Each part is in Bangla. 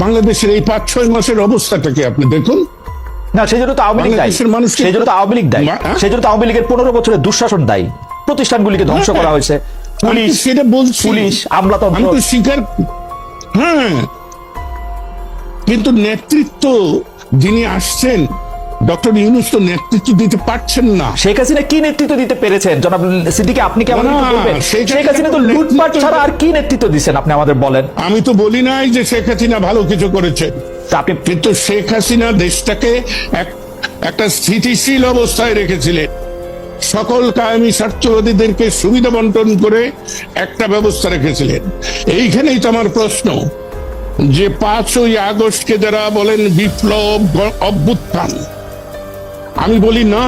বাংলাদেশের এই 5-6 মাসের অবস্থাটাকে আপনি দেখুন। না, সেই জন্য তো আওয়ামী লীগ দায়ী, সেই জন্য তো আওয়ামী লীগ দায়ী, সেই জন্য তো আওয়ামী লীগের 15 বছরের দুঃশাসন দায়ী, প্রতিষ্ঠানগুলিকে ধ্বংস করা হয়েছে, পুলিশ, সেটা বলছি, পুলিশ আমলাতন্ত্র, আমি তো স্বীকার, হ্যাঁ, কিন্তু নেতৃত্ব যিনি আসছেন ডক্টর ইউনূস তো নেতৃত্ব দিতে পারছেন না। শেখ হাসিনা কি নেতৃত্ব দিতে পেরেছেন জনাব সিদ্দিকী? আপনি কি আমাদের বলবেন শেখ হাসিনা তো লুটপাট ছাড়া আর কি নেতৃত্ব দিচ্ছেন? আপনি আমাদের বলেন। আমি তো বলি নাই যে শেখ হাসিনা ভালো কিছু করেছে, আপনি কিন্তু শেখ হাসিনা দেশটাকে একটা স্থিতিশীল অবস্থায় রেখেছিলেন, সকল কায়েমি স্বার্থবাদীদেরকে সুবিধা বন্টন করে একটা ব্যবস্থা রেখেছিলেন। এইখানেই তো আমার প্রশ্ন, যে 5ই আগস্টকে যারা বলেন বিপ্লব অভ্যুত্থান, আমি বলি না,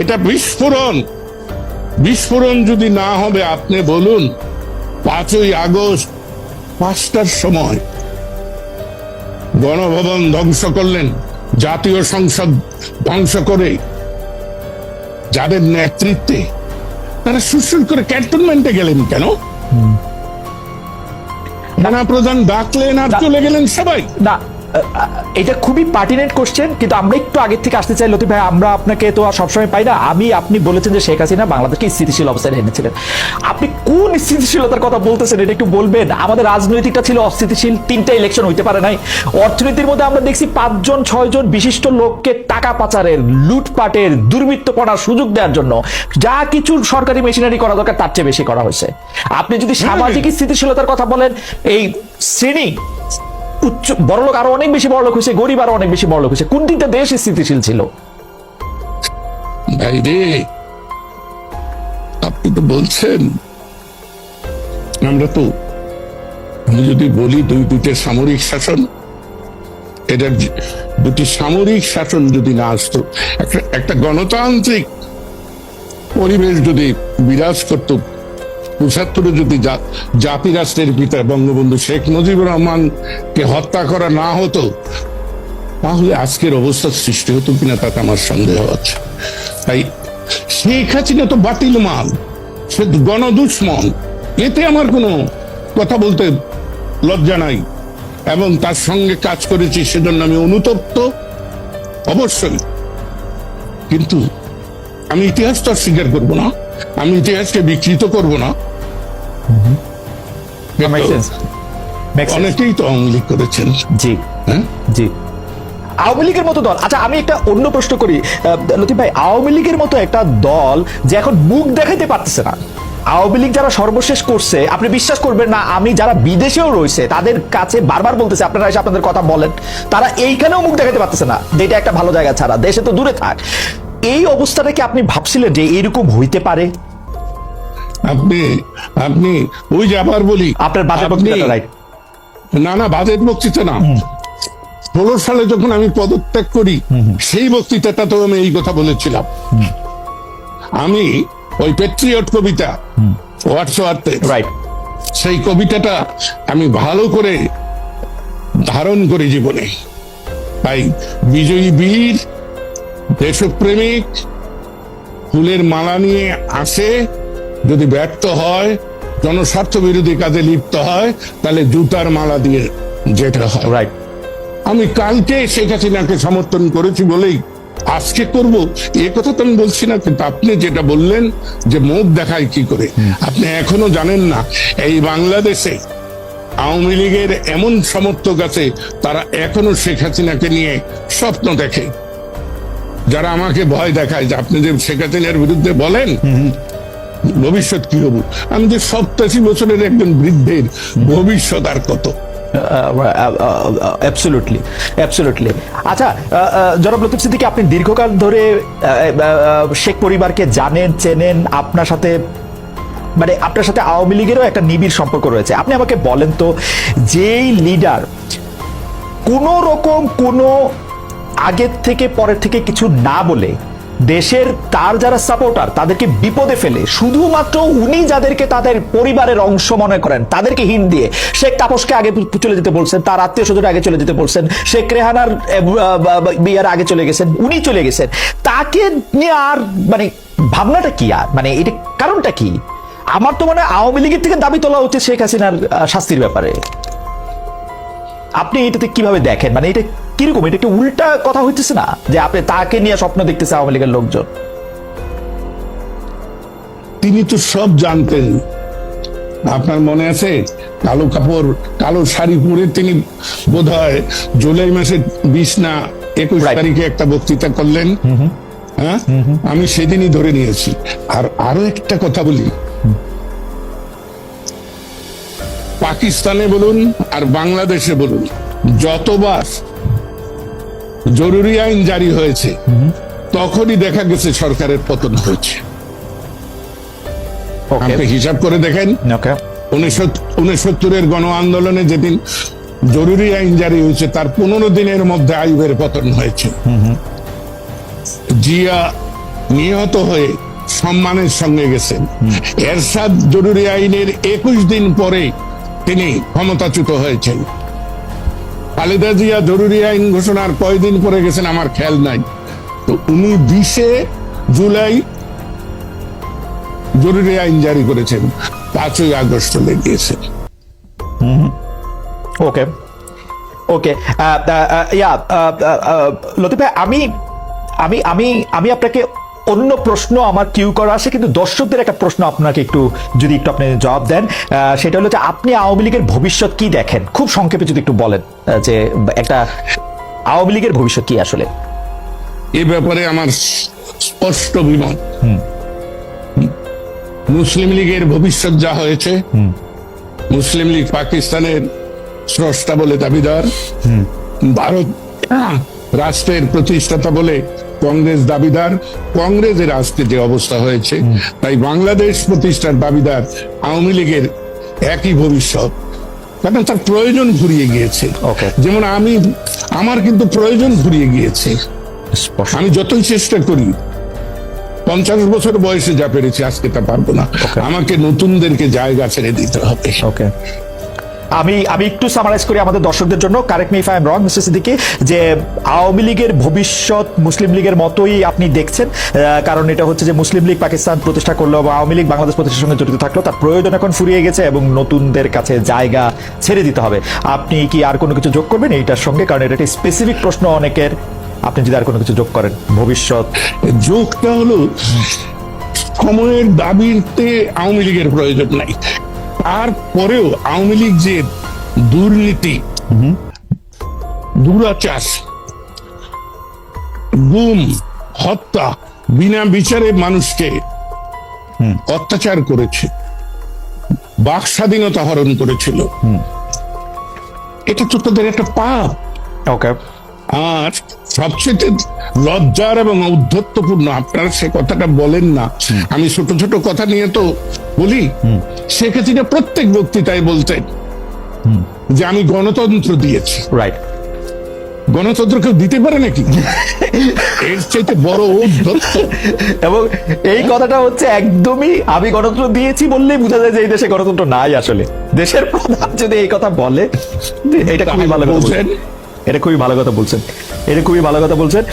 এটা বিস্ফোরণ। বিস্ফোরণ যদি না হবে, আপনি বলুন 5ই আগস্ট 5টার সময় গণভবন ধ্বংস করলেন, জাতীয় সংসদ ধ্বংস করে যাদের নেতৃত্বে তারা সুরসুর করে ক্যান্টনমেন্টে গেলেন কেন? সেনা প্রধান ডাকলেন আর চলে গেলেন সবাই। না, এটা খুবই পার্টিনেন্ট কোশ্চেন, কিন্তু আমরা একটু আগে থেকে আসতে চাই লতিফ ভাই, আমরা আপনাকে তো আর সবসময় পাই না। আপনি বলেছেন যে শেখ হাসিনা বাংলাদেশকে স্থিতিশীল অবস্থায় এনেছিলেন। আপনি কোন স্থিতিশীলতার কথা বলতেছেন এটা একটু বলবেন? আমাদের রাজনৈতিকটা ছিল অস্থিতিশীল, 3টা ইলেকশন হইতে পারে নাই। অর্থনীতির মধ্যে আমরা দেখছি 5-6 বিশিষ্ট লোককে টাকা পাচারের, লুটপাটের, দুর্বৃত্তপনার সুযোগ দেওয়ার জন্য যা কিছু সরকারি মেশিনারি করা দরকার তার চেয়ে বেশি করা হয়েছে। আপনি যদি সামাজিক স্থিতিশীলতার কথা বলেন, এই শ্রেণী উচ্চ বড়লোক আরো অনেক বেশি বড়লোক হয়েছে, গরিব আরো অনেক বেশি বড়লোক হয়েছে, কোন দিকটা দেশ স্থিতিশীল ছিল? ভাই রে, আপনি তো বলছেন, আমরা তো, আমি যদি বলি দুইটা সামরিক শাসন, এটার 2টি সামরিক শাসন যদি না আসতো, একটা গণতান্ত্রিক পরিবেশ যদি বিরাজ করত, 75 যদি জাতি রাষ্ট্রের পিতা বঙ্গবন্ধু শেখ মুজিবুর রহমানকে হত্যা করা না হতো, তাহলে আজকের অবস্থার সৃষ্টি হতো কিনা তাতে আমার সন্দেহ আছে। তাই শেখ হাসিনা তো বাতিল মাল, সে গণদুশ্মন, এতে আমার কোনো কথা বলতে লজ্জা নাই, এবং তার সঙ্গে কাজ করেছি সেজন্য আমি অনুতপ্ত অবশ্যই। কিন্তু আমি ইতিহাস তো স্বীকার করবো না, আমি ইতিহাসকে বিকৃত করব না। অনেকেই তো আওয়ামী লীগ করেছেন। জি, হ্যাঁ, জি, আওয়ামী লীগের মতো দল। আচ্ছা, আমি একটা অন্য প্রশ্ন করি লতিফ ভাই, আওয়ামী লীগের মতো একটা দল যে এখন মুখ দেখাইতে পারতেছে না, আওয়ামী লীগ যারা সর্বশেষ করছে, আপনি বিশ্বাস করবেন না, আমি যারা বিদেশেও রয়েছে তাদের কাছে বারবার বলতেছে আপনারা এসে আপনাদের কথা বলেন, তারা এইখানেও মুখ দেখাতে পারতেছে না, যেটা একটা ভালো জায়গা ছাড়া, দেশে তো দূরে থাক। এই অবস্থাটা কি আপনি ভাবছিলেন যে এরকম হইতে পারে? আপনি ওই যে আবার বলি, আপনার বাজেট বক্তৃতা, রাইট? না, বাজেট বক্তৃতা না, 16 সালে যখন আমি পদত্যাগ করি সেই বক্তৃতাটা তো আমি এই কথা বলেছিলাম। আমি ওই পেট্রিয়ট কবিতা হোয়াটসঅ্যাপে, রাইট, সেই কবিতাটা আমি ভালো করে ধারণ করি জীবনে। তাই বিজয়ী বীর, দেশপ্রেমিক, ফুলের মালা নিয়ে আসে, যদি ব্যর্থ হয়, জনস্বার্থ বিরোধী কাজে লিপ্ত হয়, তাহলে জুতার মালা দিয়ে যেতে হয়। রাইট। আমি কালকে শেখ হাসিনাকে সমর্থন করেছি বলেই আজকে করব এ কথা তো আমি বলছি না, কিন্তু আপনি যেটা বললেন যে মুখ দেখায় কি করে, আপনি এখনো জানেন না এই বাংলাদেশে আওয়ামী লীগের এমন সমর্থক আছে তারা এখনো শেখ হাসিনাকে নিয়ে স্বপ্ন দেখে, যারা আমাকে ভয় দেখায় যে আপনি যে শেখ হাসিনার বিরুদ্ধে বলেন ভবিষ্যৎ কি হবো। আমি যে 87 বছরের একজন বৃদ্ধের ভবিষ্যৎ আর কত। Absolutely, absolutely. আচ্ছা, জনাব লতিফ সিদ্দিকী, আপনি দীর্ঘকাল ধরে শেখ পরিবারকে জানেন, চেনেন, আপনার সাথে আওয়ামী লীগেরও একটা নিবিড় সম্পর্ক রয়েছে। আপনি আমাকে বলেন তো, যেই লিডার কোন রকম কোনো আগের থেকে পরের থেকে কিছু না বলে দেশের তার যারা সাপোর্টার তাদেরকে বিপদে ফেলে, শুধুমাত্র উনি যাদেরকে তাদের পরিবারের অংশ মনে করেন তাদেরকে হিন দিয়ে, শেখ তাপসকে আগে চলে যেতে বলছেন, তার আত্মীয় স্বজন আগে চলে যেতে বলছেন, শেখ রেহানার বিয়ার আগে চলে গেছেন, উনি চলে গেছেন, তাকে নিয়ে আর মানে ভাবনাটা কি, আর মানে এটা কারণটা কি? আমার তো মনে হয় আওয়ামী লীগের থেকে দাবি তোলা উচিত শেখ হাসিনার শাস্তির ব্যাপারে। আপনি এটাতে কিভাবে দেখেন? মানে এটা কিরকম? এটা একটু উল্টা কথা হইতেছে না যে আপনি তাকে নিয়ে স্বপ্ন দেখতেছে আওয়ামী লীগের লোকজন? তিনি তো সব জানতেন। আপনার মনে আছে, কালো কাপড়, কালো শাড়ি পরে তিনি বোধহয় জুলাই মাসের 20 না 21 Right. তারিখে একটা বক্তৃতা করলেন। হ্যাঁ, আমি সেদিনই ধরে নিয়েছি। আর আরো একটা কথা বলি, পাকিস্তানে বলুন আর বাংলাদেশে বলুন, যতবার জরুরি আইন জারি হয়েছে তখনই দেখা গেছে সরকারের পতন হয়েছে। ওকে, আপনি হিসাব করে দেখেন, ওকে, 1969-এর গণ আন্দোলনে যেদিন জরুরি আইন জারি হয়েছে তার 15 দিনের মধ্যে আইয়ুবের পতন হয়েছে। জিয়া নিহত হয়ে সম্মানের সঙ্গে গেছেন। এরশাদ জরুরি আইনের 21 দিন পরে তিনি ক্ষমতাচ্যুত হয়েছেন। খালেদা জিয়া জরুরি আইন ঘোষণার কয়দিন পরে গেছেন আমার খেয়াল নাই। তো উনি 20 জুলাই জরুরি আইন জারি করেছেন, 5ই আগস্ট চলে গিয়েছেন। ওকে, ওকে। ইয়া লতিফ ভাই, আমি আমি আমি আমি আপনাকে অন্য প্রশ্ন আমার কিউ করা আছে, কিন্তু দর্শকদের একটা প্রশ্ন আপনাকে একটু যদি একটু আপনি জবাব দেন, সেটা হলো যে আপনি আওয়ামী লীগের ভবিষ্যৎ কি দেখেন? খুব সংক্ষেপে যদি একটু বলেন যে একটা আওয়ামী লীগের ভবিষ্যৎ কি আসলে। এ ব্যাপারে আমার স্পষ্ট বিমত। মুসলিম লীগের ভবিষ্যৎ যা হয়েছে, মুসলিম লীগ পাকিস্তানের স্রষ্টা বলে দাবিদার, ভারত রাষ্ট্রের প্রতিষ্ঠাতা বলে কংগ্রেস দাবিদার, কংগ্রেসের আজকে যে অবস্থা হয়েছে, তাই বাংলাদেশ প্রতিষ্ঠার দাবিদার আওয়ামী লীগের একই ভবিষ্যৎ। কারণ তার প্রয়োজন ফুরিয়ে গিয়েছে। Okay. যেমন আমার কিন্তু প্রয়োজন ফুরিয়ে গিয়েছে। আমি যতই চেষ্টা করি, 50 বছর বয়সে যা পেরেছি আজকে তা পারবো না। আমাকে নতুনদেরকে জায়গা ছেড়ে দিতে হবে। ওকে, আমি একটু সামারাইজ করি আমাদের দর্শকদের জন্য, correct me if I am wrong mister Siddiqui, যে আওয়ামী লীগের ভবিষ্যৎ মুসলিম লীগের মতোই আপনি দেখছেন, কারণ এটা হচ্ছে যে মুসলিম লীগ পাকিস্তান প্রতিষ্ঠা করলো বা আওয়ামী লীগ বাংলাদেশ প্রতিষ্ঠার সঙ্গে জড়িত থাকলো, তার প্রয়োজন এখন ফুরিয়ে গেছে এবং নতুনদের কাছে জায়গা ছেড়ে দিতে হবে। আপনি কি আর কোনো কিছু যোগ করবেন এইটার সঙ্গে? কারণ এটা একটা স্পেসিফিক প্রশ্ন অনেকের, আপনি যদি আর কোনো কিছু যোগ করেন ভবিষ্যৎ। যোগটা হলো, সময়ের দাবিতে আওয়ামী লীগের প্রয়োজন নাই। তারপরেও আওয়ামী লীগ যে দুর্নীতি, দুরাচার, গুম, হত্যা, বিনা বিচারে মানুষকে অত্যাচার করেছে, বাক স্বাধীনতা হরণ করেছিল, এটা তো তাদের একটা পাপ। ওকে, আর সবচেয়ে লজ্জার এবং ঔদ্ধত্যপূর্ণ, আপনারা সে কথাটা বলেন না, আমি ছোট ছোট কথা নিয়ে তো বলি। শেখ হাসিনা প্রত্যেক বক্তৃতায় বলতেন যে আমি গণতন্ত্র দিয়েছি। রাইট। গণতন্ত্র কেউ দিতে পারে নাকি? এর চাইতে বড় ঔদ্ধত্য। এবং এই কথাটা হচ্ছে একদমই, আমি গণতন্ত্র দিয়েছি বললেই বোঝা যায় যে এই দেশে গণতন্ত্র নাই আসলে। দেশের প্রধান যদি এই কথা বলে, এটা খুবই ভালো কথা বলছেন, এটা খুবই ভালো কথা বলছেন, এটা খুবই ভালো কথা বলছেন।